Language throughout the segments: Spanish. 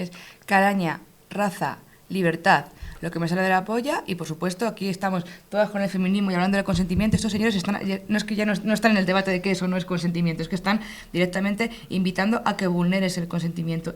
Es caraña, raza, libertad, lo que me sale de la polla, y por supuesto aquí estamos todas con el feminismo y hablando del consentimiento. Estos señores no es que ya no están en el debate de que eso no es consentimiento, es que están directamente invitando a que vulneres el consentimiento.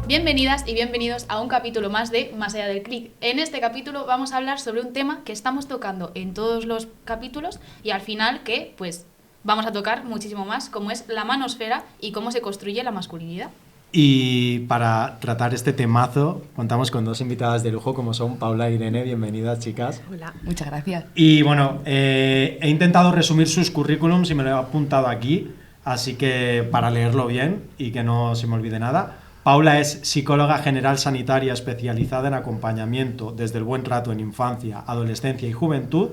Bienvenidas y bienvenidos a un capítulo más de Más allá del clic. En este capítulo vamos a hablar sobre un tema que estamos tocando en todos los capítulos y al final que pues vamos a tocar muchísimo más, como es la manosfera y cómo se construye la masculinidad. Y para tratar este temazo contamos con dos invitadas de lujo como son Paula e Irene. Bienvenidas, chicas. Hola, muchas gracias. Y bueno, he intentado resumir sus currículums y me lo he apuntado aquí, así que para leerlo bien y que no se me olvide nada. Paula es psicóloga general sanitaria especializada en acompañamiento desde el buen trato en infancia, adolescencia y juventud,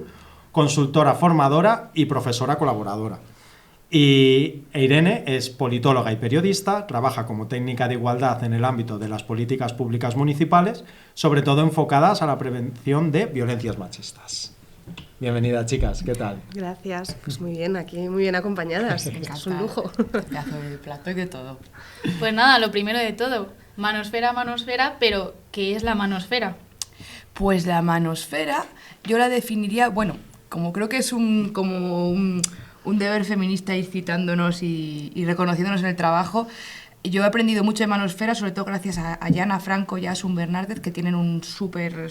consultora formadora y profesora colaboradora. Y Irene es politóloga y periodista, trabaja como técnica de igualdad en el ámbito de las políticas públicas municipales, sobre todo enfocadas a la prevención de violencias machistas. Bienvenidas, chicas, ¿qué tal? Gracias, pues muy bien, aquí muy bien acompañadas, es un lujo. Pedazo de plato y de todo. Pues nada, lo primero de todo, manosfera, pero ¿qué es la manosfera? Pues la manosfera yo la definiría, bueno, como creo que es un deber feminista ir citándonos y reconociéndonos en el trabajo. Yo he aprendido mucho de manosfera, sobre todo gracias a Jana Franco y a Asun Bernardez, que tienen un súper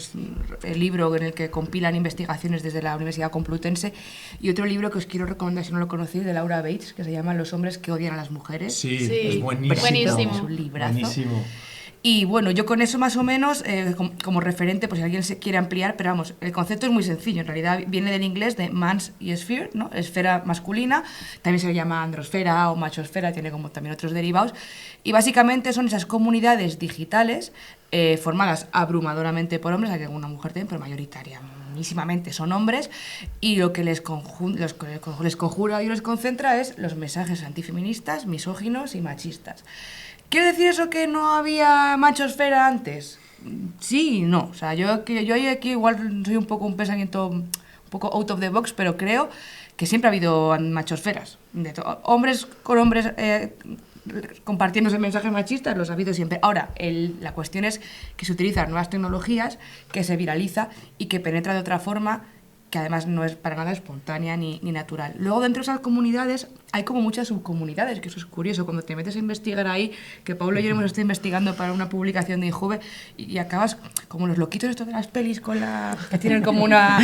libro en el que compilan investigaciones desde la Universidad Complutense, y otro libro que os quiero recomendar si no lo conocéis, de Laura Bates, que se llama Los hombres que odian a las mujeres. Sí. Es buenísimo. Buenísimo. Es un librazo. Buenísimo. Y bueno, yo con eso más o menos, como referente, pues si alguien se quiere ampliar, pero vamos, el concepto es muy sencillo, en realidad viene del inglés de mans y sphere, ¿no? Esfera masculina, también se le llama androsfera o machosfera, tiene como también otros derivados, y básicamente son esas comunidades digitales formadas abrumadoramente por hombres, hay alguna mujer también, pero mayoritariamente son hombres, y lo que les conjura y les concentra es los mensajes antifeministas, misóginos y machistas. ¿Quiere decir eso que no había machosfera antes? Sí y no. O sea, yo aquí igual soy un poco un pensamiento un poco out of the box, pero creo que siempre ha habido machosferas. Hombres con hombres compartiéndose mensajes machistas, los ha habido siempre. Ahora, la cuestión es que se utilizan nuevas tecnologías, que se viraliza y que penetra de otra forma, que además no es para nada espontánea ni natural. Luego, dentro de esas comunidades hay como muchas subcomunidades, que eso es curioso, cuando te metes a investigar ahí, que Pablo y yo hemos estado investigando para una publicación de Injuve, y acabas como los loquitos estos de las pelis que tienen como una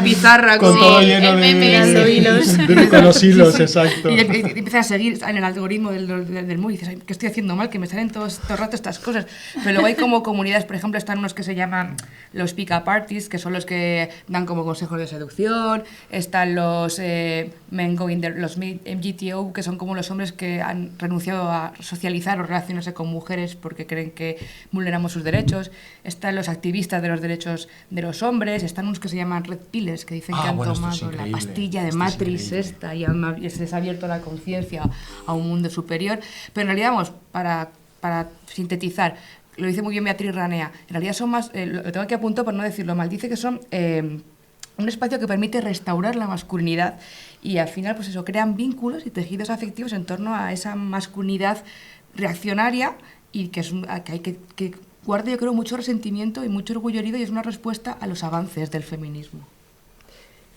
pizarra con todo lleno de hilos. Con los hilos, exacto. Y empiezas a seguir en el algoritmo del móvil y dices, ¿qué estoy haciendo mal? Que me salen todo el rato estas cosas. Pero luego hay como comunidades, por ejemplo, están unos que se llaman los pick-up artists, que son los que dan como consejos de seducción, están los los MGTO, que son como los hombres que han renunciado a socializar o relacionarse con mujeres porque creen que vulneramos sus derechos, están los activistas de los derechos de los hombres, están unos que se llaman red pillers, que dicen que han tomado la pastilla de Matrix esta y se les ha abierto la conciencia a un mundo superior. Pero en realidad, vamos, para sintetizar, lo dice muy bien Beatriz Ranea, en realidad son más, lo tengo aquí apuntado por no decirlo mal, dice que son un espacio que permite restaurar la masculinidad y al final pues eso, crean vínculos y tejidos afectivos en torno a esa masculinidad reaccionaria y que guarda, yo creo, mucho resentimiento y mucho orgullo herido, y es una respuesta a los avances del feminismo.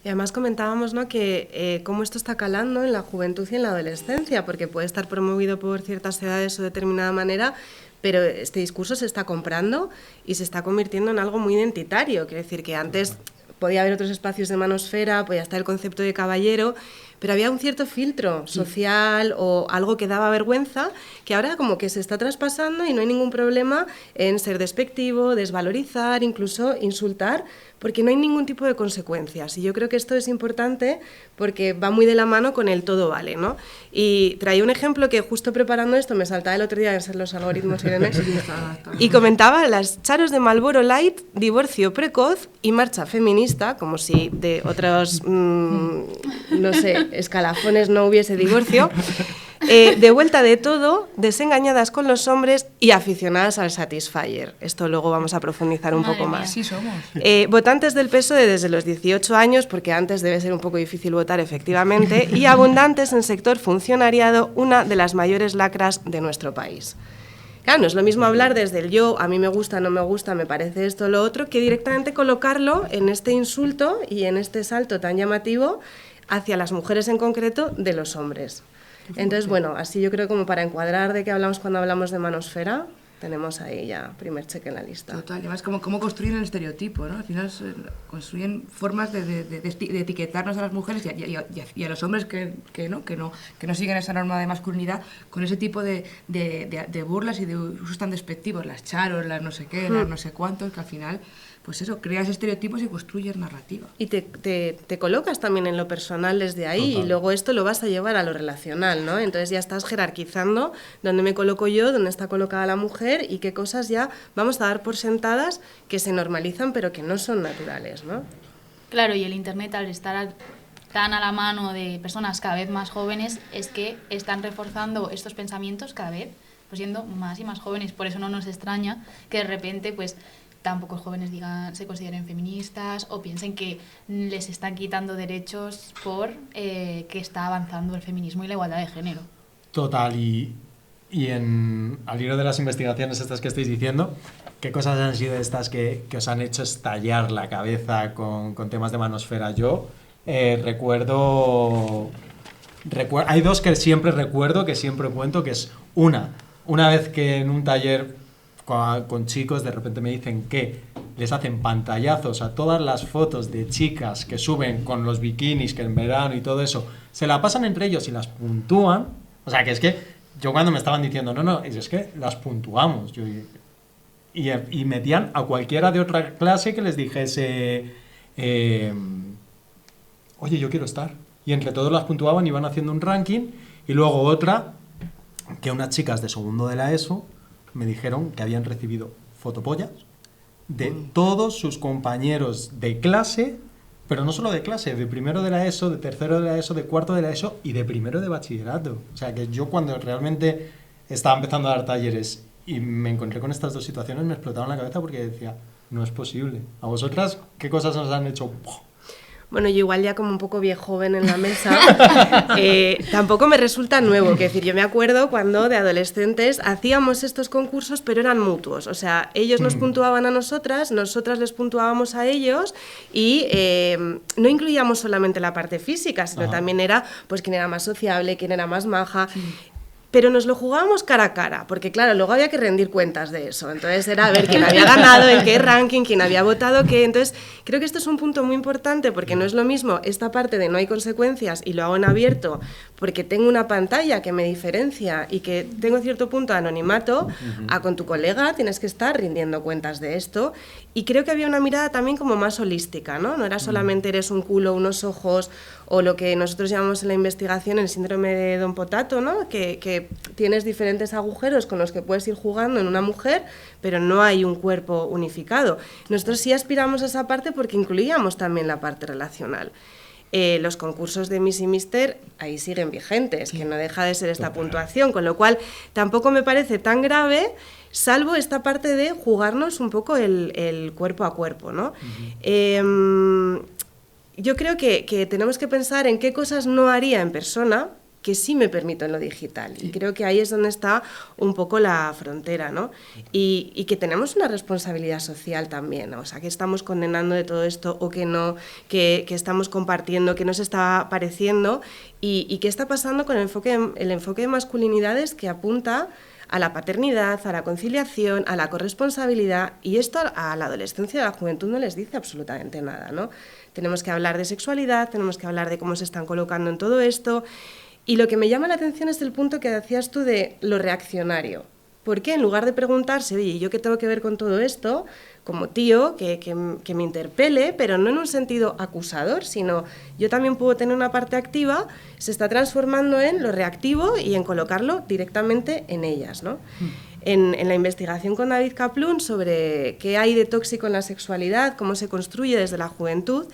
Y además comentábamos, ¿no?, que cómo esto está calando en la juventud y en la adolescencia, porque puede estar promovido por ciertas edades o de determinada manera, pero este discurso se está comprando y se está convirtiendo en algo muy identitario. Quiere decir que antes podía haber otros espacios de manosfera, podía estar el concepto de caballero, pero había un cierto filtro social o algo que daba vergüenza, que ahora como que se está traspasando y no hay ningún problema en ser despectivo, desvalorizar, incluso insultar, porque no hay ningún tipo de consecuencias. Y yo creo que esto es importante porque va muy de la mano con el todo vale, ¿no? Y traía un ejemplo que justo preparando esto me saltaba el otro día en los algoritmos y comentaba las charos de Marlboro Light, divorcio precoz y marcha feminista, como si de otros, no sé, escalafones no hubiese divorcio. de vuelta de todo, desengañadas con los hombres y aficionadas al Satisfyer. Esto luego vamos a profundizar un Madre poco mía. más. Sí somos. Votantes del PSOE desde los 18 años, porque antes debe ser un poco difícil votar efectivamente, y abundantes en sector funcionariado, una de las mayores lacras de nuestro país. Claro, no es lo mismo hablar desde el yo, a mí me gusta, no me gusta, me parece esto, lo otro, que directamente colocarlo en este insulto y en este salto tan llamativo hacia las mujeres en concreto de los hombres. Entonces, bueno, así yo creo como para encuadrar de qué hablamos cuando hablamos de manosfera, tenemos ahí ya primer cheque en la lista. Total, y además cómo construyen el estereotipo, ¿no? Al final construyen formas de etiquetarnos a las mujeres y a los hombres que no siguen esa norma de masculinidad con ese tipo de burlas y de usos tan despectivos, las charos, las no sé qué, las no sé cuántos, que al final, pues eso, creas estereotipos y construyes narrativa. Y te colocas también en lo personal desde ahí. Total. Y luego esto lo vas a llevar a lo relacional, ¿no? Entonces ya estás jerarquizando dónde me coloco yo, dónde está colocada la mujer y qué cosas ya vamos a dar por sentadas que se normalizan pero que no son naturales, ¿no? Claro, y el Internet, al estar tan a la mano de personas cada vez más jóvenes, es que están reforzando estos pensamientos cada vez, pues siendo más y más jóvenes. Por eso no nos extraña que de repente, pues, tan pocos jóvenes se consideren feministas o piensen que les están quitando derechos por que está avanzando el feminismo y la igualdad de género. Total, al hilo de las investigaciones estas que estáis diciendo, ¿qué cosas han sido estas que os han hecho estallar la cabeza con temas de manosfera? Yo recuerdo... Hay dos que siempre recuerdo, que siempre cuento, que es una vez que en un taller con chicos de repente me dicen que les hacen pantallazos a todas las fotos de chicas que suben con los bikinis, que en verano y todo eso, se la pasan entre ellos y las puntúan. O sea, que es que yo cuando me estaban diciendo, no, es que las puntuamos. Y metían a cualquiera de otra clase que les dijese, oye, yo quiero estar. Y entre todos las puntuaban y iban haciendo un ranking. Y luego otra, que unas chicas de segundo de la ESO me dijeron que habían recibido fotopollas de todos sus compañeros de clase, pero no solo de clase, de primero de la ESO, de tercero de la ESO, de cuarto de la ESO y de primero de bachillerato. O sea, que yo cuando realmente estaba empezando a dar talleres y me encontré con estas dos situaciones, me explotaban la cabeza porque decía, no es posible. ¿A vosotras qué cosas os han hecho? Bueno, yo igual ya como un poco viejoven en la mesa, tampoco me resulta nuevo. Es decir, yo me acuerdo cuando de adolescentes hacíamos estos concursos, pero eran mutuos. O sea, ellos nos puntuaban a nosotras les puntuábamos a ellos y no incluíamos solamente la parte física, sino también era pues quién era más sociable, quién era más maja. Sí. Pero nos lo jugábamos cara a cara, porque claro, luego había que rendir cuentas de eso. Entonces era a ver quién había ganado, en qué ranking, quién había votado qué. Entonces creo que esto es un punto muy importante, porque no es lo mismo esta parte de no hay consecuencias y lo hago en abierto, porque tengo una pantalla que me diferencia y que tengo cierto punto de anonimato, a con tu colega tienes que estar rindiendo cuentas de esto. Y creo que había una mirada también como más holística, ¿no? No era solamente eres un culo, unos ojos, o lo que nosotros llamamos en la investigación el síndrome de Don Potato, ¿no? Que tienes diferentes agujeros con los que puedes ir jugando en una mujer, pero no hay un cuerpo unificado. Nosotros sí aspiramos a esa parte porque incluíamos también la parte relacional. Los concursos de Miss y Mister ahí siguen vigentes, que no deja de ser esta puntuación, con lo cual tampoco me parece tan grave, salvo esta parte de jugarnos un poco el cuerpo a cuerpo, ¿no? Yo creo que tenemos que pensar en qué cosas no haría en persona que sí me permito en lo digital. Y creo que ahí es donde está un poco la frontera, ¿no? Y que tenemos una responsabilidad social también, ¿no? O sea, que estamos condenando de todo esto o que no, que estamos compartiendo, que nos está pareciendo y qué está pasando con el enfoque de masculinidades que apunta a la paternidad, a la conciliación, a la corresponsabilidad, y esto a la adolescencia y a la juventud no les dice absolutamente nada, ¿no? Tenemos que hablar de sexualidad, tenemos que hablar de cómo se están colocando en todo esto. Y lo que me llama la atención es el punto que decías tú de lo reaccionario. ¿Por qué en lugar de preguntarse, oye, ¿yo qué tengo que ver con todo esto? Como tío, que me interpele, pero no en un sentido acusador, sino yo también puedo tener una parte activa, se está transformando en lo reactivo y en colocarlo directamente en ellas, ¿no? En la investigación con David Kaplun sobre qué hay de tóxico en la sexualidad, cómo se construye desde la juventud,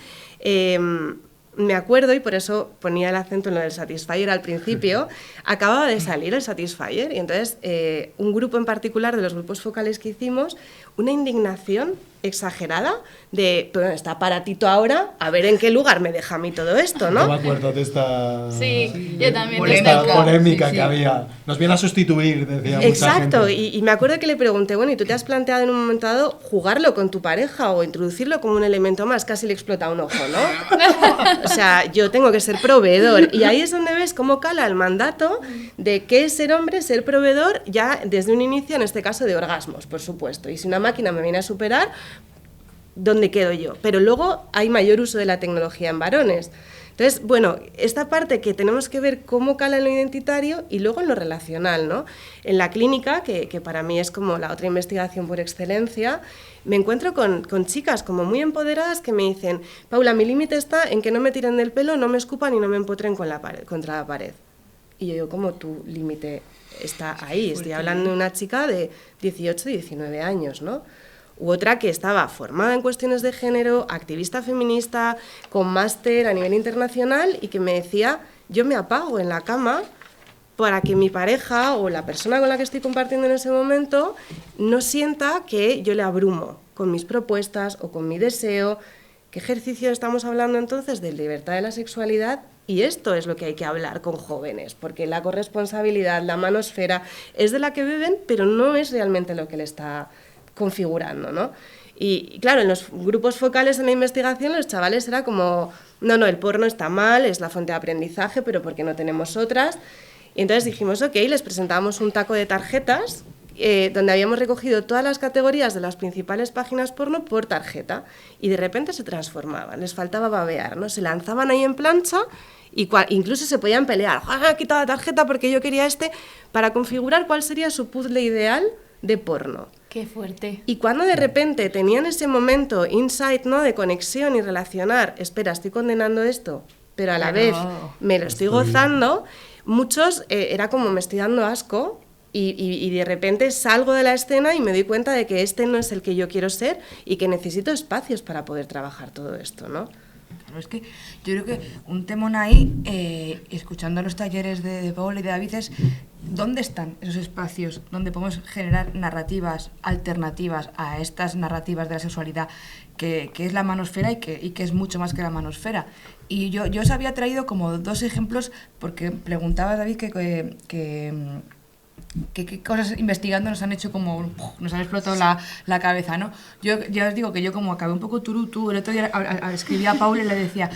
me acuerdo, y por eso ponía el acento en lo del Satisfyer al principio, acababa de salir el Satisfyer y entonces un grupo en particular de los grupos focales que hicimos, una indignación exagerada de, bueno, está aparatito ahora, a ver en qué lugar me deja a mí todo esto, ¿no? No me acuerdo de esta... Sí, yo también. Polémica. Esta polémica Sí. que había. Nos viene a sustituir, decía mucha Exacto, gente. y me acuerdo que le pregunté, bueno, ¿y tú te has planteado en un momento dado jugarlo con tu pareja o introducirlo como un elemento más? Casi le explota un ojo, ¿no? O sea, yo tengo que ser proveedor. Y ahí es donde ves cómo cala el mandato de qué es ser hombre, ser proveedor, ya desde un inicio, en este caso, de orgasmos, por supuesto. Y si una máquina me viene a superar, ¿dónde quedo yo? Pero luego hay mayor uso de la tecnología en varones. Entonces, bueno, esta parte que tenemos que ver cómo cala en lo identitario y luego en lo relacional, ¿no? En la clínica, que para mí es como la otra investigación por excelencia, me encuentro con chicas como muy empoderadas que me dicen, Paula, mi límite está en que no me tiren del pelo, no me escupan y no me empotren con contra la pared. Y yo digo, ¿cómo tu límite está ahí? Estoy hablando de una chica de 18, 19 años, ¿no? U otra que estaba formada en cuestiones de género, activista feminista, con máster a nivel internacional y que me decía, yo me apago en la cama para que mi pareja o la persona con la que estoy compartiendo en ese momento no sienta que yo le abrumo con mis propuestas o con mi deseo. ¿Qué ejercicio estamos hablando entonces de libertad de la sexualidad? Y esto es lo que hay que hablar con jóvenes, porque la corresponsabilidad, la manosfera, es de la que beben, pero no es realmente lo que le está configurando, ¿no? Y claro, en los grupos focales en la investigación los chavales era como, no, el porno está mal, es la fuente de aprendizaje, pero ¿por qué no tenemos otras? Y entonces dijimos, ok, les presentábamos un taco de tarjetas donde habíamos recogido todas las categorías de las principales páginas porno por tarjeta y de repente se transformaban, les faltaba babear, ¿no? Se lanzaban ahí en plancha y incluso se podían pelear, ¡ah, quita la tarjeta porque yo quería para configurar cuál sería su puzzle ideal de porno. Qué fuerte. Y cuando de repente tenían ese momento, insight, ¿no?, de conexión y relacionar, espera, estoy condenando esto, pero a la vez me lo estoy gozando, muchos era como me estoy dando asco y de repente salgo de la escena y me doy cuenta de que este no es el que yo quiero ser y que necesito espacios para poder trabajar todo esto, ¿no? Claro, es que yo creo que un temón ahí, escuchando los talleres de Paula y de David, es ¿dónde están esos espacios donde podemos generar narrativas alternativas a estas narrativas de la sexualidad, que es la manosfera y que es mucho más que la manosfera? Y yo os había traído como dos ejemplos, porque preguntaba David qué cosas investigando nos han hecho como nos han explotado la cabeza, ¿no? Yo ya os digo que yo como acabé un poco turutú, el otro día escribí a Paula y le decía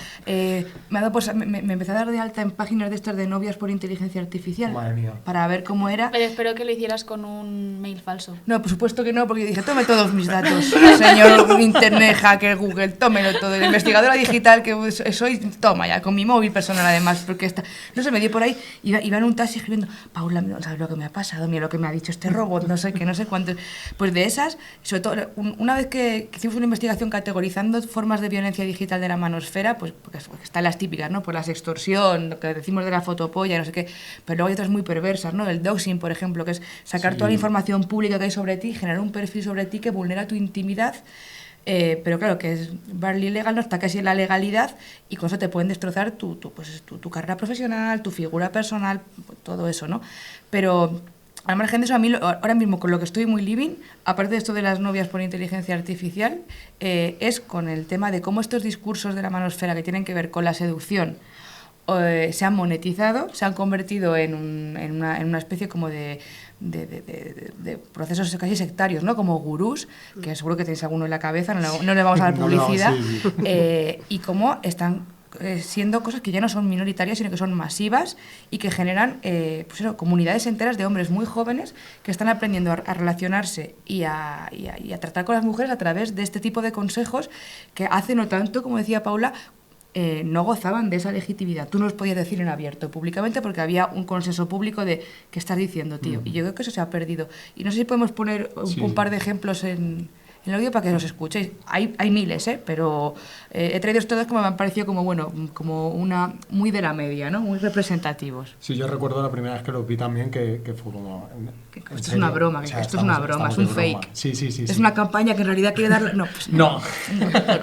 me empecé a dar de alta en páginas de estas de novias por inteligencia artificial. Madre mía. Para ver cómo era. Pero espero que lo hicieras con un mail falso. No, por supuesto que no, porque yo dije, tome todos mis datos, señor internet hacker Google, tómelo todo, la investigadora digital que soy, toma ya, con mi móvil personal además, porque no se me dio por ahí, iba en un taxi escribiendo, Paula, ¿sabes lo que me ha pasado? Mira lo que me ha dicho este robot, no sé qué, no sé cuántos. Pues de esas, sobre todo, una vez que hicimos una investigación categorizando formas de violencia digital de la manosfera, pues porque están las típicas, ¿no? Pues la sextorsión, lo que decimos de la fotopolla, no sé qué, pero luego hay otras muy perversas, ¿no? El doxing, por ejemplo, que es sacar toda la información pública que hay sobre ti, generar un perfil sobre ti que vulnera tu intimidad. Pero claro, que es barely legal, no está casi en la legalidad y con eso te pueden destrozar tu carrera profesional, tu figura personal, todo eso, ¿no? Pero al margen de eso, a mí ahora mismo con lo que estoy muy living, aparte de esto de las novias por inteligencia artificial, es con el tema de cómo estos discursos de la manosfera que tienen que ver con la seducción se han monetizado, se han convertido en una especie como de procesos casi sectarios, ¿no? Como gurús, que seguro que tenéis alguno en la cabeza, no le vamos a dar publicidad, y cómo están siendo cosas que ya no son minoritarias, sino que son masivas y que generan comunidades enteras de hombres muy jóvenes que están aprendiendo a relacionarse y a tratar con las mujeres a través de este tipo de consejos que hace no tanto, como decía Paula, no gozaban de esa legitimidad. Tú no los podías decir en abierto, públicamente, porque había un consenso público de ¿qué estás diciendo, tío? Y yo creo que eso se ha perdido. Y no sé si podemos poner un par de ejemplos en el audio para que los escuchéis. Hay miles, pero he traído estos como me han parecido como, bueno, como una muy de la media, ¿no? Muy representativos. Sí, yo recuerdo la primera vez que los vi también que fue como... Esto es una broma, esto es una broma, es un fake. Sí. Es una campaña que en realidad quiere dar... No, pues No.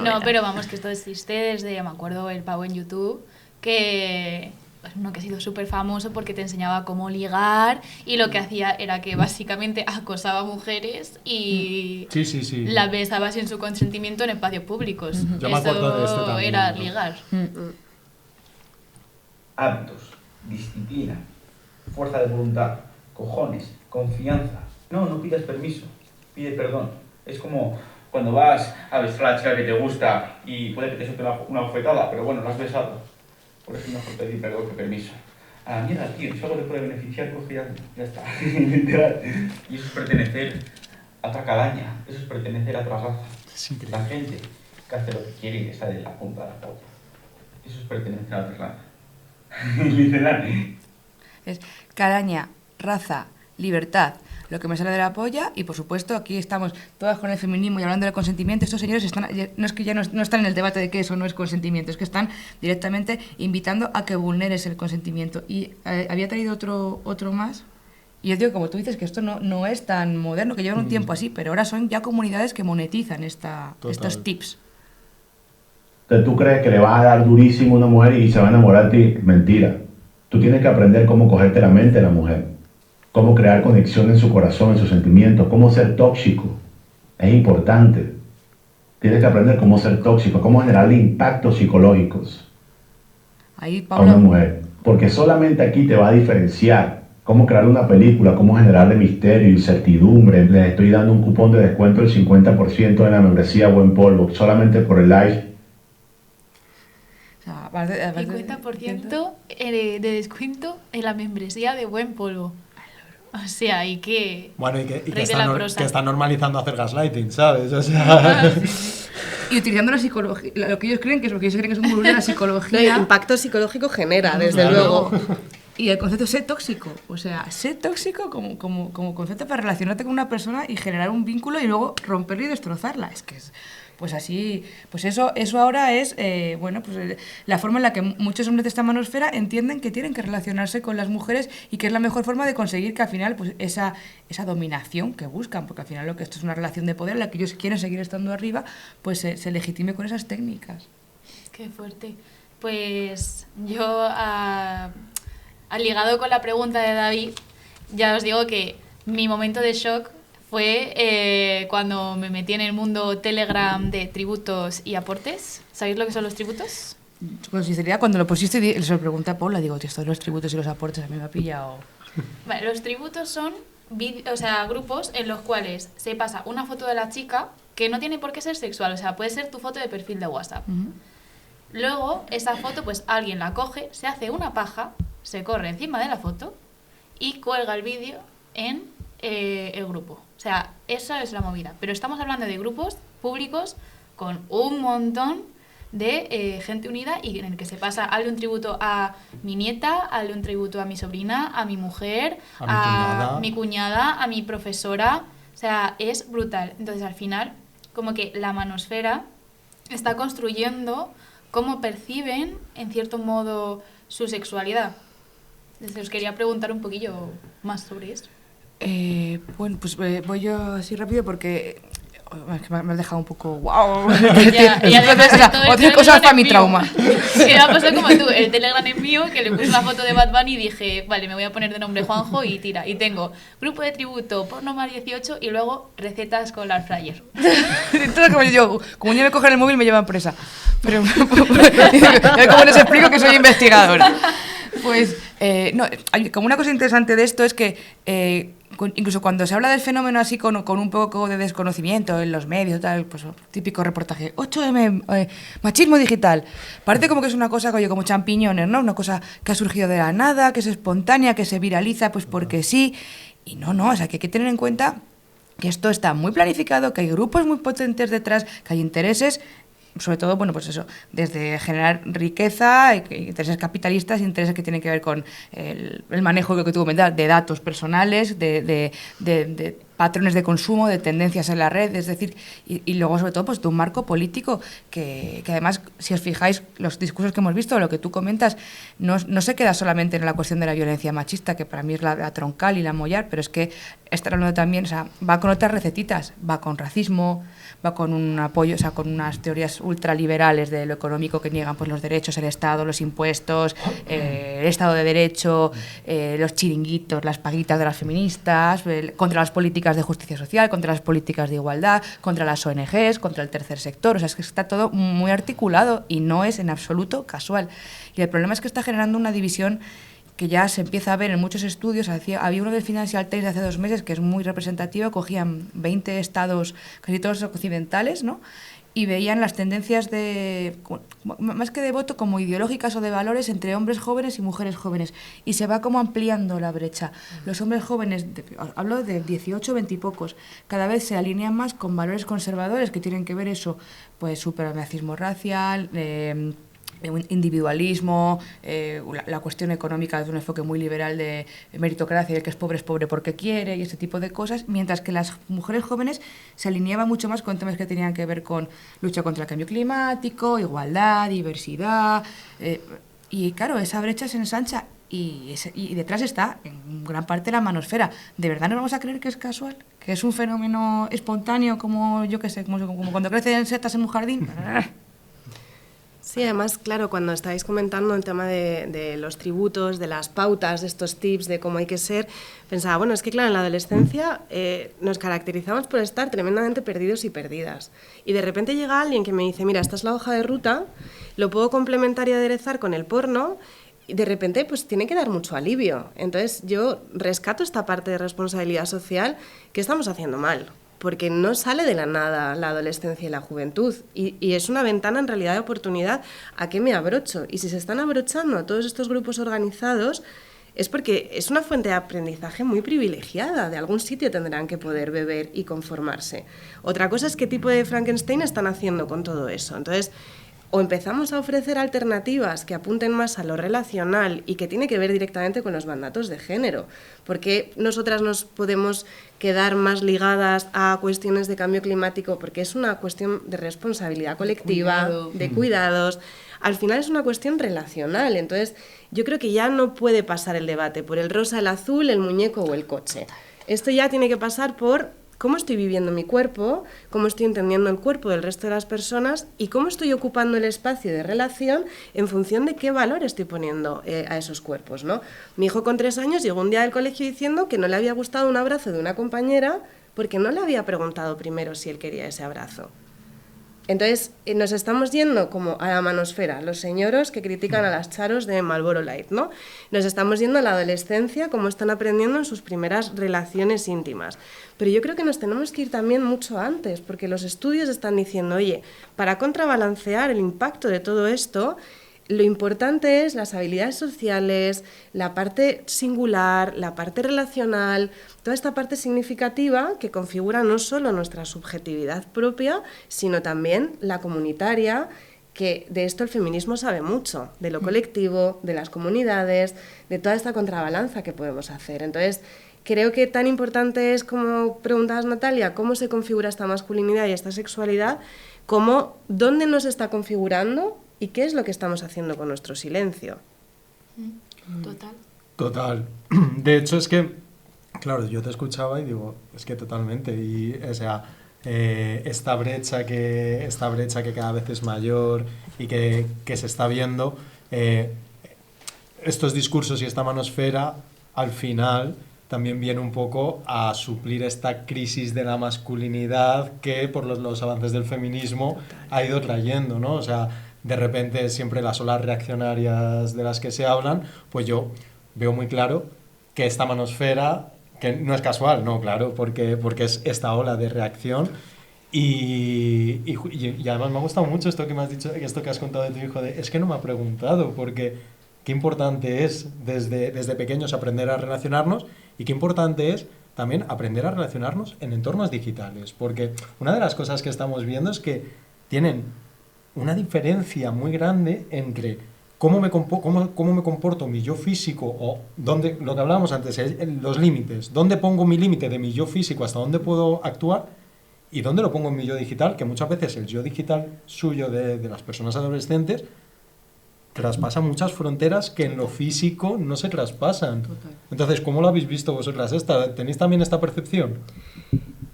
No, pero vamos, que esto existe desde, me acuerdo, el pavo en YouTube, que... uno que ha sido súper famoso porque te enseñaba cómo ligar y lo que hacía era que básicamente acosaba a mujeres y Sí. las besaba sin su consentimiento en espacios públicos. Yo me acuerdo de este Eso también, era ¿no? ligar. Hábitos, disciplina, fuerza de voluntad, cojones, confianza. No pidas permiso, pide perdón. Es como cuando vas a besar a la chica que te gusta y puede que te suelte una bofetada, pero bueno, la has besado. Por eso es mejor pedir perdón que permiso. A la mierda, tío, si algo te puede beneficiar, pues que ya está. Literal. Y eso es pertenecer a otra calaña, eso es pertenecer a otra raza. Es increíble. La gente que hace lo que quiere y le sale de la punta de la polla. Eso es pertenecer a otra raza. Literal. es calaña, raza, libertad, lo que me sale de la polla y por supuesto aquí estamos todas con el feminismo y hablando del consentimiento. Estos señores están, no es que ya no están en el debate de que eso no es consentimiento, es que están directamente invitando a que vulneres el consentimiento. Y había traído otro más y yo digo, como tú dices, que esto no es tan moderno, que llevan un tiempo así, pero ahora son ya comunidades que monetizan estos tips. Entonces tú crees que le vas a dar durísimo a una mujer y se va a enamorar de ti. Mentira. Tú tienes que aprender cómo cogerte la mente de la mujer, cómo crear conexión en su corazón, en sus sentimientos, cómo ser tóxico. Es importante. Tienes que aprender cómo ser tóxico, cómo generarle impactos psicológicos Ahí, a una Paula, mujer. Porque solamente aquí te va a diferenciar cómo crear una película, cómo generarle misterio, incertidumbre. Les estoy dando un cupón de descuento del 50% en la membresía Buen Polvo, solamente por el live. o sea, aparte 50% de descuento en la membresía de Buen Polvo. O sea, y que... Bueno, y que Rey de la prosa. está normalizando hacer gaslighting, ¿sabes? O sea... y utilizando la psicología, lo que ellos creen que es, porque ellos creen que es un gurú de la No, el psicología. impacto psicológico genera, desde Claro. luego. Y el concepto sé tóxico, o sea, sé tóxico como concepto para relacionarte con una persona y generar un vínculo y luego romperla y destrozarla. Es que es, pues así, pues eso ahora es, la forma en la que muchos hombres de esta manosfera entienden que tienen que relacionarse con las mujeres y que es la mejor forma de conseguir que al final, pues esa dominación que buscan, porque al final lo que esto es una relación de poder en la que ellos quieren seguir estando arriba, pues se legitime con esas técnicas. Qué fuerte. Pues yo, al ligado con la pregunta de David, ya os digo que mi momento de shock fue cuando me metí en el mundo Telegram de tributos y aportes. ¿Sabéis lo que son los tributos? Con sinceridad, cuando lo pusiste, se lo pregunté a Paula, digo, tío, esto de los tributos y los aportes a mí me ha pillado. Vale, los tributos son grupos en los cuales se pasa una foto de la chica que no tiene por qué ser sexual, o sea, puede ser tu foto de perfil de WhatsApp. Luego, esa foto, pues alguien la coge, se hace una paja, se corre encima de la foto y cuelga el vídeo en el grupo. O sea, esa es la movida. Pero estamos hablando de grupos públicos con un montón de gente unida y en el que se pasa, hazle un tributo a mi nieta, hazle un tributo a mi sobrina, a mi mujer, a mi cuñada, a mi profesora. O sea, es brutal. Entonces, al final, como que la manosfera está construyendo cómo perciben, en cierto modo, su sexualidad. Entonces, os quería preguntar un poquillo más sobre esto. Bueno, pues voy yo así rápido porque es que me has dejado un poco wow. Y además todo el Otra Telegram cosa para es mi mío. trauma. Que me ha pasado como tú, el Telegram es mío, que le puse una foto de Bad Bunny y dije, vale, me voy a poner de nombre Juanjo y tira. Y tengo grupo de tributo, porno más 18 y luego recetas con la air fryer. Entonces, como yo me cogen el móvil me llevan presa. Pero ¿cómo les explico que soy investigadora? Pues, como una cosa interesante de esto es que incluso cuando se habla del fenómeno así con un poco de desconocimiento en los medios, tal, pues típico reportaje, 8M, machismo digital, parece como que es una cosa como champiñones, ¿no? Una cosa que ha surgido de la nada, que es espontánea, que se viraliza pues porque sí, y no, o sea que hay que tener en cuenta que esto está muy planificado, que hay grupos muy potentes detrás, que hay intereses, sobre todo, bueno, pues eso, desde generar riqueza, intereses capitalistas, intereses que tienen que ver con el manejo que tú comentabas, de datos personales, de patrones de consumo, de tendencias en la red, es decir, y luego sobre todo pues de un marco político que además, si os fijáis, los discursos que hemos visto, lo que tú comentas, no se queda solamente en la cuestión de la violencia machista, que para mí es la troncal y la mollar, pero es que está hablando también, o sea, va con otras recetitas, va con racismo, va con un apoyo, o sea, con unas teorías ultraliberales de lo económico que niegan pues los derechos, el Estado, los impuestos, el Estado de Derecho, los chiringuitos, las paguitas de las feministas, contra las políticas de justicia social, contra las políticas de igualdad, contra las ONGs, contra el tercer sector. O sea, es que está todo muy articulado y no es en absoluto casual. Y el problema es que está generando una división que ya se empieza a ver en muchos estudios. Había uno del Financial Times de hace 2 meses que es muy representativo, cogían 20 estados, casi todos occidentales, ¿no? Y veían las tendencias más que de voto, como ideológicas o de valores entre hombres jóvenes y mujeres jóvenes. Y se va como ampliando la brecha. Los hombres jóvenes, hablo de 18, 20 y pocos, cada vez se alinean más con valores conservadores que tienen que ver eso, pues supremacismo racial, individualismo, la cuestión económica de un enfoque muy liberal de meritocracia, el que es pobre porque quiere y ese tipo de cosas, mientras que las mujeres jóvenes se alineaban mucho más con temas que tenían que ver con lucha contra el cambio climático, igualdad, diversidad, y claro, esa brecha se ensancha y detrás está en gran parte la manosfera. ¿De verdad nos vamos a creer que es casual? ¿Que es un fenómeno espontáneo como, yo qué sé, como cuando crecen setas en un jardín? Sí, además, claro, cuando estáis comentando el tema de los tributos, de las pautas, de estos tips, de cómo hay que ser, pensaba, bueno, es que claro, en la adolescencia nos caracterizamos por estar tremendamente perdidos y perdidas. Y de repente llega alguien que me dice, mira, esta es la hoja de ruta, lo puedo complementar y aderezar con el porno, y de repente pues tiene que dar mucho alivio. Entonces yo rescato esta parte de responsabilidad social que estamos haciendo mal, porque no sale de la nada la adolescencia y la juventud, y es una ventana en realidad de oportunidad a qué me abrocho, y si se están abrochando todos estos grupos organizados es porque es una fuente de aprendizaje muy privilegiada, de algún sitio tendrán que poder beber y conformarse. Otra cosa es qué tipo de Frankenstein están haciendo con todo eso. Entonces, o empezamos a ofrecer alternativas que apunten más a lo relacional y que tiene que ver directamente con los mandatos de género, porque nosotras nos podemos quedar más ligadas a cuestiones de cambio climático, porque es una cuestión de responsabilidad colectiva, de cuidados. Al final es una cuestión relacional, entonces yo creo que ya no puede pasar el debate por el rosa, el azul, el muñeco o el coche. Esto ya tiene que pasar por cómo estoy viviendo mi cuerpo, cómo estoy entendiendo el cuerpo del resto de las personas y cómo estoy ocupando el espacio de relación en función de qué valor estoy poniendo a esos cuerpos, ¿no? Mi hijo con 3 años llegó un día del colegio diciendo que no le había gustado un abrazo de una compañera porque no le había preguntado primero si él quería ese abrazo. Entonces, nos estamos yendo como a la manosfera, los señoros que critican a las charos de Marlboro Light, ¿no? Nos estamos yendo a la adolescencia, como están aprendiendo en sus primeras relaciones íntimas. Pero yo creo que nos tenemos que ir también mucho antes, porque los estudios están diciendo, oye, para contrabalancear el impacto de todo esto, lo importante es las habilidades sociales, la parte singular, la parte relacional, toda esta parte significativa que configura no solo nuestra subjetividad propia, sino también la comunitaria, que de esto el feminismo sabe mucho, de lo colectivo, de las comunidades, de toda esta contrabalanza que podemos hacer. Entonces, creo que tan importante es, como preguntabas, Natalia, cómo se configura esta masculinidad y esta sexualidad, como dónde nos está configurando y qué es lo que estamos haciendo con nuestro silencio. Total. De hecho, es que, claro, yo te escuchaba y digo, es que totalmente. Y, o sea, esta brecha que cada vez es mayor y que se está viendo, estos discursos y esta manosfera, al final también viene un poco a suplir esta crisis de la masculinidad que por los avances del feminismo ha ido trayendo, ¿no? O sea, de repente siempre las olas reaccionarias de las que se hablan, pues yo veo muy claro que esta manosfera, que no es casual, no, claro, porque es esta ola de reacción y además me ha gustado mucho esto que me has dicho, esto que has contado de tu hijo, es que no me ha preguntado, porque qué importante es desde pequeños aprender a relacionarnos y qué importante es también aprender a relacionarnos en entornos digitales, porque una de las cosas que estamos viendo es que tienen una diferencia muy grande entre cómo me comporto mi yo físico, o dónde, lo que hablábamos antes, los límites, dónde pongo mi límite de mi yo físico, hasta dónde puedo actuar, y dónde lo pongo en mi yo digital, que muchas veces el yo digital suyo de las personas adolescentes traspasa muchas fronteras que en lo físico no se traspasan. Total. Entonces, ¿cómo lo habéis visto vosotras ¿Tenéis también esta percepción?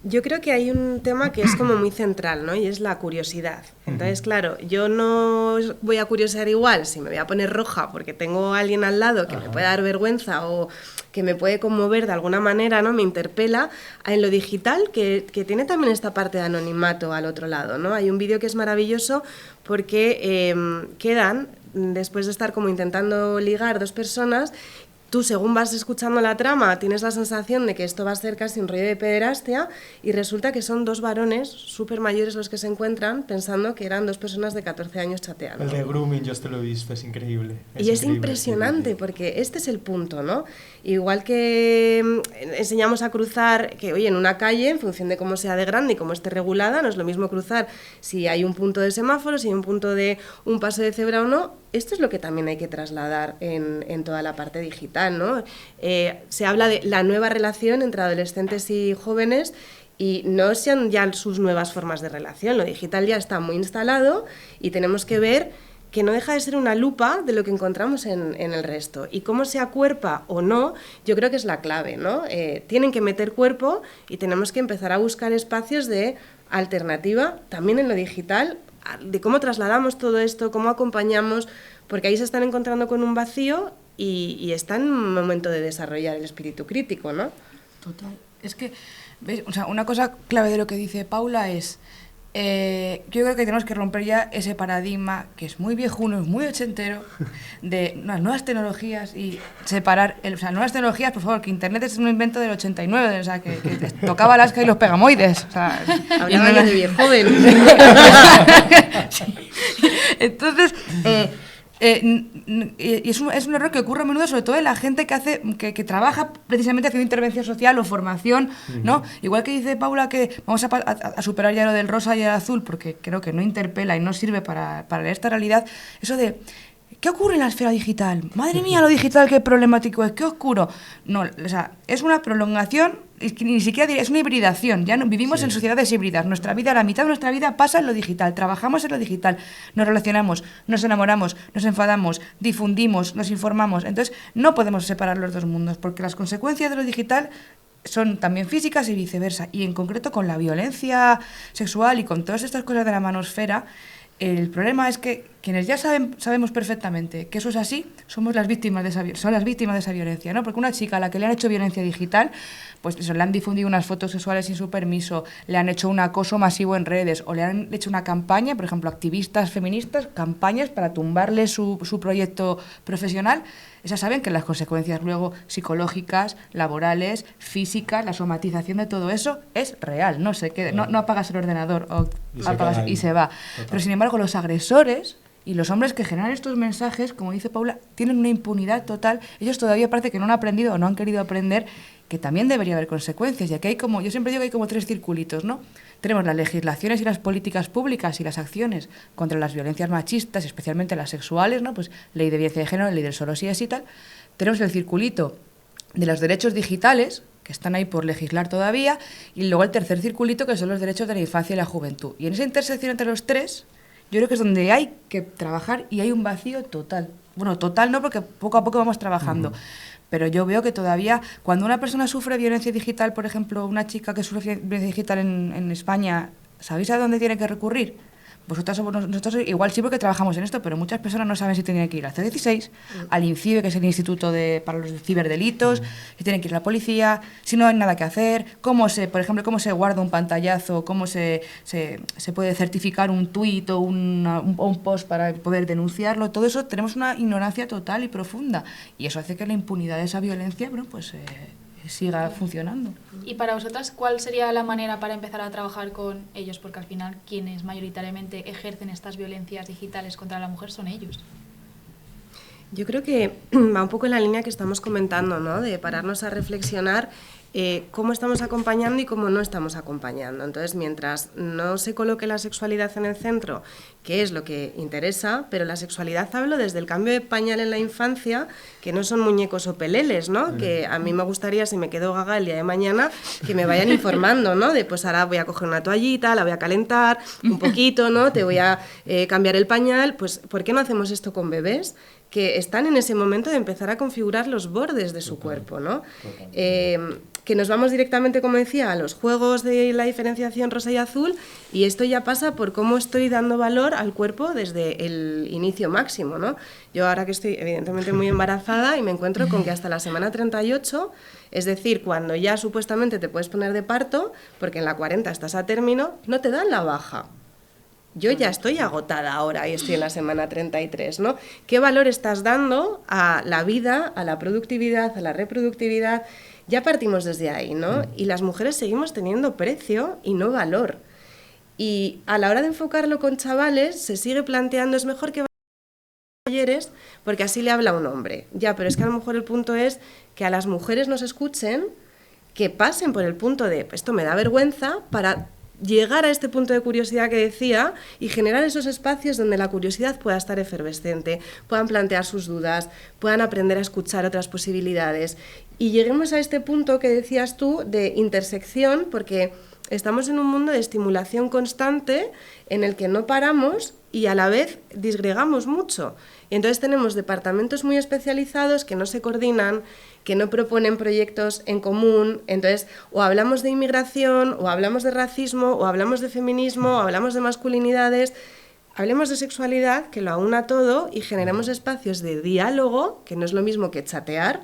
Yo creo que hay un tema que es como muy central, ¿no? Y es la curiosidad. Entonces, claro, yo no voy a curiosear igual si me voy a poner roja porque tengo a alguien al lado que me puede dar vergüenza o que me puede conmover de alguna manera, ¿no? Me interpela en lo digital, que tiene también esta parte de anonimato al otro lado, ¿no? Hay un vídeo que es maravilloso porque quedan, después de estar como intentando ligar dos personas, tú, según vas escuchando la trama, tienes la sensación de que esto va a ser casi un rollo de pederastia y resulta que son dos varones súper mayores los que se encuentran pensando que eran dos personas de 14 años chateando. El de grooming, yo lo he visto, es increíble. Y es impresionante porque este es el punto, ¿no? Igual que enseñamos a cruzar, que oye, en una calle, en función de cómo sea de grande y cómo esté regulada, no es lo mismo cruzar si hay un punto de semáforo, si hay un punto de un paso de cebra o no. Esto es lo que también hay que trasladar en toda la parte digital, ¿no? Se habla de la nueva relación entre adolescentes y jóvenes y no sean ya sus nuevas formas de relación. Lo digital ya está muy instalado y tenemos que ver que no deja de ser una lupa de lo que encontramos en el resto. Y cómo se acuerpa o no, yo creo que es la clave, ¿no? Tienen que meter cuerpo y tenemos que empezar a buscar espacios de alternativa, también en lo digital, de cómo trasladamos todo esto, cómo acompañamos, porque ahí se están encontrando con un vacío y está en un momento de desarrollar el espíritu crítico, ¿no? Total. Es que, ¿ves? O sea, una cosa clave de lo que dice Paula es, yo creo que tenemos que romper ya ese paradigma que es muy viejuno, es muy ochentero, de las nuevas tecnologías y separar, o sea, nuevas tecnologías, por favor, que Internet es un invento del 89, o sea, que tocaba Alaska y los pegamoides. O sea, hablaba yo de viejo joven. Sí. Entonces, y es un error que ocurre a menudo, sobre todo en la gente que trabaja precisamente haciendo intervención social o formación, ¿no? Igual que dice Paula que vamos a superar ya lo del rosa y el azul, porque creo que no interpela y no sirve para leer esta realidad, eso de ¿qué ocurre en la esfera digital? Madre mía, lo digital, qué problemático es, qué oscuro. No, o sea, es una prolongación, es que ni siquiera es una hibridación. Ya no, vivimos en sociedades híbridas. Nuestra vida, la mitad de nuestra vida pasa en lo digital. Trabajamos en lo digital, nos relacionamos, nos enamoramos, nos enfadamos, difundimos, nos informamos. Entonces, no podemos separar los dos mundos, porque las consecuencias de lo digital son también físicas y viceversa. Y en concreto con la violencia sexual y con todas estas cosas de la manosfera, el problema es que quienes ya sabemos perfectamente que eso es así, son las víctimas de esa violencia, ¿no? Porque una chica a la que le han hecho violencia digital, pues eso, le han difundido unas fotos sexuales sin su permiso, le han hecho un acoso masivo en redes, o le han hecho una campaña, por ejemplo, activistas feministas, campañas para tumbarle su proyecto profesional. Esas saben que las consecuencias luego psicológicas, laborales, físicas, la somatización de todo eso es real, no se queda, no apagas el ordenador y se va. Pero sin embargo los agresores y los hombres que generan estos mensajes, como dice Paula, tienen una impunidad total. Ellos todavía parece que no han aprendido o no han querido aprender que también debería haber consecuencias, ya que hay como, yo siempre digo que hay como tres circulitos, ¿no? Tenemos las legislaciones y las políticas públicas y las acciones contra las violencias machistas, especialmente las sexuales, ¿no? Pues ley de violencia de género, ley del solo sí es y tal. Tenemos el circulito de los derechos digitales, que están ahí por legislar todavía, y luego el tercer circulito, que son los derechos de la infancia y la juventud. Y en esa intersección entre los tres, yo creo que es donde hay que trabajar y hay un vacío total. Bueno, total no, porque poco a poco vamos trabajando. Pero yo veo que todavía, cuando una persona sufre violencia digital, por ejemplo, una chica que sufre violencia digital en España, ¿sabéis a dónde tiene que recurrir? Nosotros igual sí porque trabajamos en esto, pero muchas personas no saben si tienen que ir al C16, al INCIBE, que es el Instituto para los Ciberdelitos, si tienen que ir a la policía, si no hay nada que hacer, por ejemplo, cómo se guarda un pantallazo, cómo se puede certificar un tuit o un post para poder denunciarlo. Todo eso tenemos una ignorancia total y profunda, y eso hace que la impunidad de esa violencia, bueno, pues siga funcionando. Y para vosotras, ¿cuál sería la manera para empezar a trabajar con ellos? Porque al final quienes mayoritariamente ejercen estas violencias digitales contra la mujer son ellos. Yo creo que va un poco en la línea que estamos comentando, ¿no? De pararnos a reflexionar cómo estamos acompañando y cómo no estamos acompañando. Entonces, mientras no se coloque la sexualidad en el centro, que es lo que interesa, pero la sexualidad hablo desde el cambio de pañal en la infancia, que no son muñecos o peleles, ¿no? Que a mí me gustaría, si me quedo gaga el día de mañana, que me vayan informando, ¿no? De pues ahora voy a coger una toallita, la voy a calentar un poquito, ¿no? Te voy a cambiar el pañal. Pues, ¿por qué no hacemos esto con bebés que están en ese momento de empezar a configurar los bordes de su cuerpo, ¿no? Que nos vamos directamente, como decía, a los juegos de la diferenciación rosa y azul, y esto ya pasa por cómo estoy dando valor al cuerpo desde el inicio máximo, ¿no? Yo ahora que estoy evidentemente muy embarazada y me encuentro con que hasta la semana 38, es decir, cuando ya supuestamente te puedes poner de parto, porque en la 40 estás a término, no te dan la baja. Yo ya estoy agotada ahora y estoy en la semana 33, ¿no? ¿Qué valor estás dando a la vida, a la productividad, a la reproductividad? Ya partimos desde ahí, ¿no? Y las mujeres seguimos teniendo precio y no valor. Y a la hora de enfocarlo con chavales, se sigue planteando, es mejor que vayan a talleres porque así le habla un hombre. Ya, pero es que a lo mejor el punto es que a las mujeres nos escuchen, que pasen por el punto de, esto me da vergüenza, para llegar a este punto de curiosidad que decía y generar esos espacios donde la curiosidad pueda estar efervescente, puedan plantear sus dudas, puedan aprender a escuchar otras posibilidades y lleguemos a este punto que decías tú de intersección, porque estamos en un mundo de estimulación constante en el que no paramos y a la vez disgregamos mucho. Y entonces tenemos departamentos muy especializados que no se coordinan, que no proponen proyectos en común. Entonces, o hablamos de inmigración, o hablamos de racismo, o hablamos de feminismo, o hablamos de masculinidades. Hablemos de sexualidad, que lo aúna todo, y generemos espacios de diálogo, que no es lo mismo que chatear.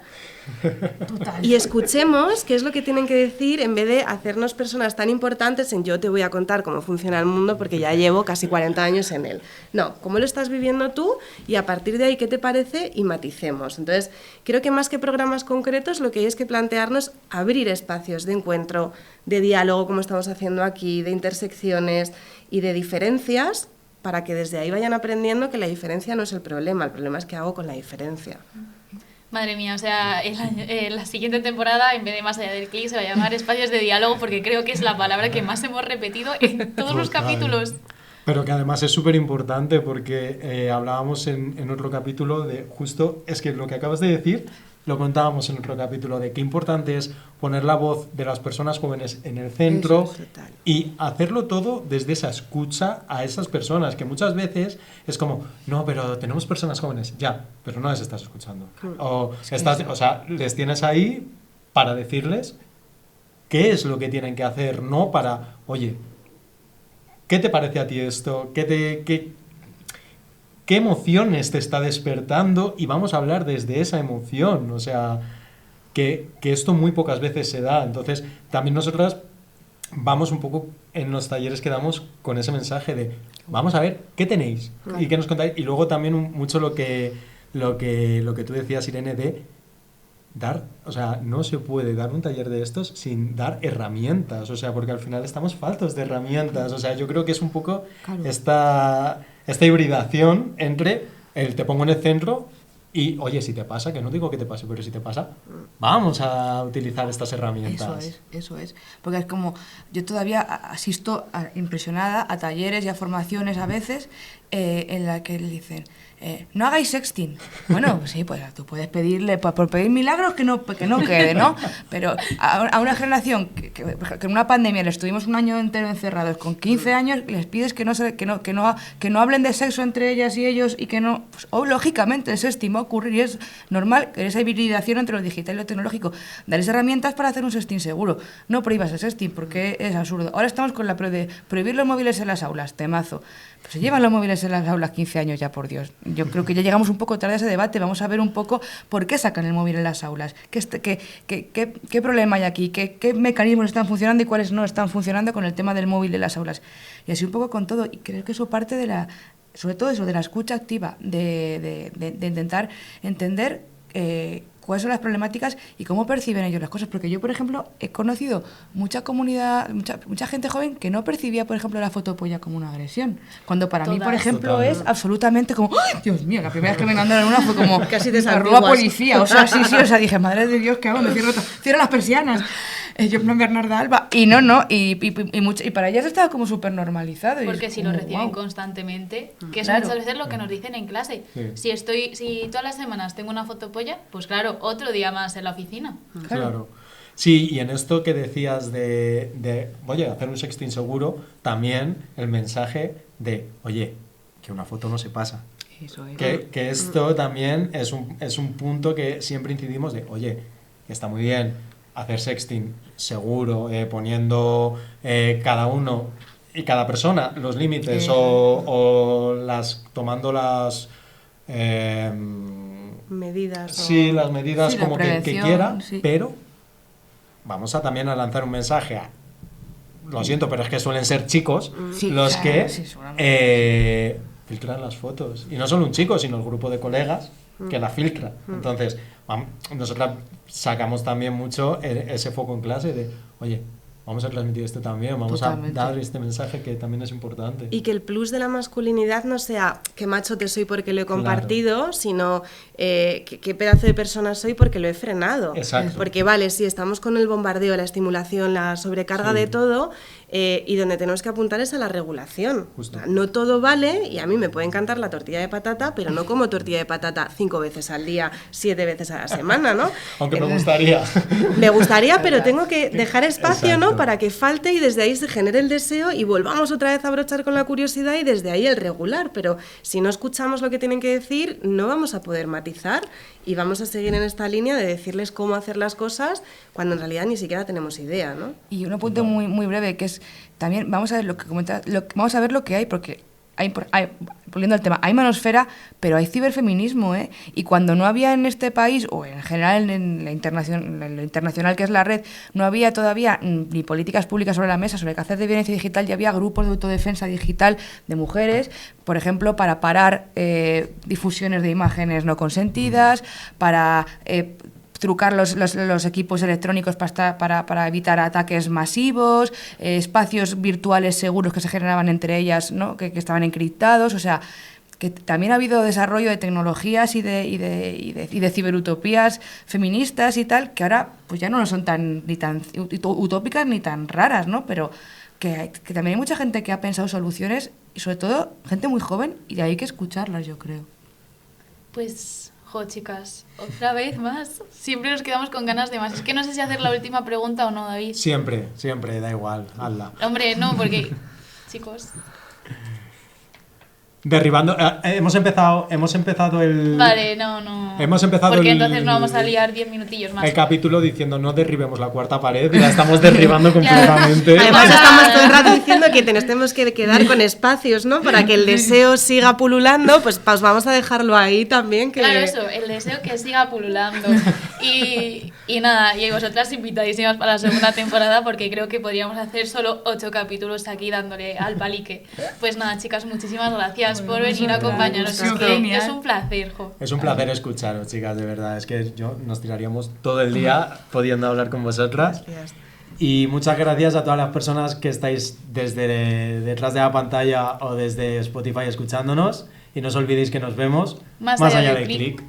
Total. Y escuchemos qué es lo que tienen que decir en vez de hacernos personas tan importantes en yo te voy a contar cómo funciona el mundo porque ya llevo casi 40 años en él. No, cómo lo estás viviendo tú y a partir de ahí qué te parece y maticemos. Entonces, creo que más que programas concretos lo que hay es que plantearnos abrir espacios de encuentro, de diálogo como estamos haciendo aquí, de intersecciones y de diferencias para que desde ahí vayan aprendiendo que la diferencia no es el problema es qué hago con la diferencia. Madre mía, o sea, la siguiente temporada, en vez de Más allá del clic, se va a llamar Espacios de Diálogo, porque creo que es la palabra que más hemos repetido en todos los capítulos. Pero que además es súper importante porque hablábamos en otro capítulo de justo, es que lo que acabas de decir, lo contábamos en otro capítulo, de qué importante es poner la voz de las personas jóvenes en el centro y hacerlo todo desde esa escucha a esas personas, que muchas veces es como, no, pero tenemos personas jóvenes, ya, pero no les estás escuchando. O sea, les tienes ahí para decirles qué es lo que tienen que hacer, no para, oye, ¿qué te parece a ti esto? ¿Qué emociones te está despertando? Y vamos a hablar desde esa emoción, o sea, que esto muy pocas veces se da. Entonces, también nosotras vamos un poco en los talleres que damos con ese mensaje de, vamos a ver, ¿qué tenéis? Y qué nos contáis. Y luego también mucho lo que tú decías, Irene, de dar, o sea, no se puede dar un taller de estos sin dar herramientas, o sea, porque al final estamos faltos de herramientas, o sea, yo creo que es un poco esta hibridación entre el te pongo en el centro y, oye, si te pasa, que no digo que te pase, pero si te pasa, vamos a utilizar estas herramientas. Eso es. Porque es como, yo todavía asisto impresionada a talleres y a formaciones a veces en la que le dicen, no hagáis sexting. Bueno, sí, pues tú puedes pedirle, por pedir milagros que no quede, ¿no? Pero a una generación que en una pandemia le estuvimos un año entero encerrados, con 15 años, les pides que no hablen de sexo entre ellas y ellos y que no... Pues, lógicamente, el sexting va a ocurrir y es normal que esa hibridación entre lo digital y lo tecnológico. Darles herramientas para hacer un sexting seguro. No prohíbas el sexting porque es absurdo. Ahora estamos con la de prohibir los móviles en las aulas, temazo. Pues se llevan los móviles en las aulas 15 años ya, por Dios. Yo creo que ya llegamos un poco tarde a ese debate. Vamos a ver un poco por qué sacan el móvil en las aulas. ¿Qué problema hay aquí? ¿Qué mecanismos están funcionando y cuáles no están funcionando con el tema del móvil en las aulas? Y así un poco con todo. Y creo que eso parte sobre todo eso, de la escucha activa, de intentar entender cuáles son las problemáticas y cómo perciben ellos las cosas. Porque yo, por ejemplo, he conocido mucha comunidad, mucha gente joven que no percibía, por ejemplo, la fotopolla como una agresión. Cuando para mí, por ejemplo, es absolutamente como, ¡ay, Dios mío! La primera vez que me mandaron una fue como, Casi te me robó santiguas. policía. O sea, sí, o sea, dije, madre de Dios, ¿qué hago? Me cierro las persianas. Yo en plan Bernarda Alba. Y y para ellas estaba como súper normalizado. Y Porque es si lo como, reciben guau. constantemente, que es Claro. muchas veces lo que nos dicen en clase. Sí. Si todas las semanas tengo una fotopolla, pues claro, otro día más en la oficina. Claro. Sí, y en esto que decías oye, hacer un sexting seguro, también el mensaje de, oye, que una foto no se pasa. Eso es. Que esto también es un punto que siempre incidimos de, oye, que está muy bien hacer sexting seguro, poniendo cada uno y cada persona los límites o tomando las... Medidas. sí, las medidas Sí, la como que prevención, quiera, sí. pero vamos a también a lanzar un mensaje a... Lo siento, pero es que suelen ser chicos Sí, los claro, que sí, seguramente. filtran las fotos. Y no solo un chico, sino el grupo de colegas que la filtra. Entonces, nosotras sacamos también mucho ese foco en clase de, oye, vamos a transmitir esto también, vamos Totalmente. a dar este mensaje que también es importante. Y que el plus de la masculinidad no sea qué macho te soy porque lo he compartido, sino qué pedazo de persona soy porque lo he frenado. Exacto. Porque vale, sí, estamos con el bombardeo, la estimulación, la sobrecarga Sí. de todo, y donde tenemos que apuntar es a la regulación. Justo. O sea, no todo vale, y a mí me puede encantar la tortilla de patata, pero no como tortilla de patata 5 veces al día, 7 veces a la semana, ¿no? Aunque me gustaría. Me gustaría, pero tengo que dejar espacio, Exacto. ¿no? Para que falte y desde ahí se genere el deseo y volvamos otra vez a brochar con la curiosidad y desde ahí el regular. Pero si no escuchamos lo que tienen que decir, no vamos a poder matizar y vamos a seguir en esta línea de decirles cómo hacer las cosas cuando en realidad ni siquiera tenemos idea, ¿no? Y un apunte muy, muy breve, que es también, vamos a ver lo que comenta, vamos a ver lo que hay, porque volviendo al tema, hay manosfera, pero hay ciberfeminismo, ¿eh? Y cuando no había en este país, o en general en lo internacional que es la red, no había todavía ni políticas públicas sobre la mesa sobre qué hacer de violencia digital, ya había grupos de autodefensa digital de mujeres, por ejemplo, para parar difusiones de imágenes no consentidas, para... trucar los equipos electrónicos para evitar ataques masivos, espacios virtuales seguros que se generaban entre ellas, ¿no? que estaban encriptados, o sea, que también ha habido desarrollo de tecnologías y de ciberutopías feministas y tal, que ahora pues ya no son ni tan utópicas ni tan raras, ¿no? Pero que también hay mucha gente que ha pensado soluciones y sobre todo gente muy joven y de ahí hay que escucharlas, yo creo. Pues... chicas, otra vez más. Siempre nos quedamos con ganas de más. Es que no sé si hacer la última pregunta o no, David. Siempre, da igual, hazla. Hombre, no, porque... Chicos... Derribando... hemos empezado el... Vale, no. Hemos empezado porque el- entonces no vamos a liar 10 minutillos más. El capítulo diciendo no derribemos la cuarta pared y la estamos derribando completamente. Además estamos todo el rato diciendo que tenemos que quedar con espacios, ¿no? Para que el deseo siga pululando, pues vamos a dejarlo ahí también. Que... Claro, eso, el deseo que siga pululando. Y nada, y vosotras invitadísimas para la segunda temporada porque creo que podríamos hacer solo 8 capítulos aquí dándole al palique. Pues nada, chicas, muchísimas gracias por venir a acompañarnos. Es que Genial. es un placer, jo. Es un placer escucharos, chicas, de verdad. Es que nos tiraríamos todo el día pudiendo hablar con vosotras. Gracias. Y muchas gracias a todas las personas que estáis desde detrás de la pantalla o desde Spotify escuchándonos. Y no os olvidéis que nos vemos Más más allá allá del del clic. clic.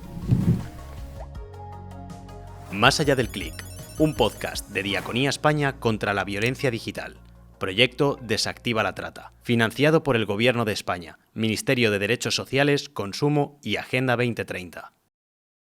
Más allá del clic, un podcast de Diaconía España contra la violencia digital. Proyecto Desactiva la Trata, financiado por el Gobierno de España, Ministerio de Derechos Sociales, Consumo y Agenda 2030.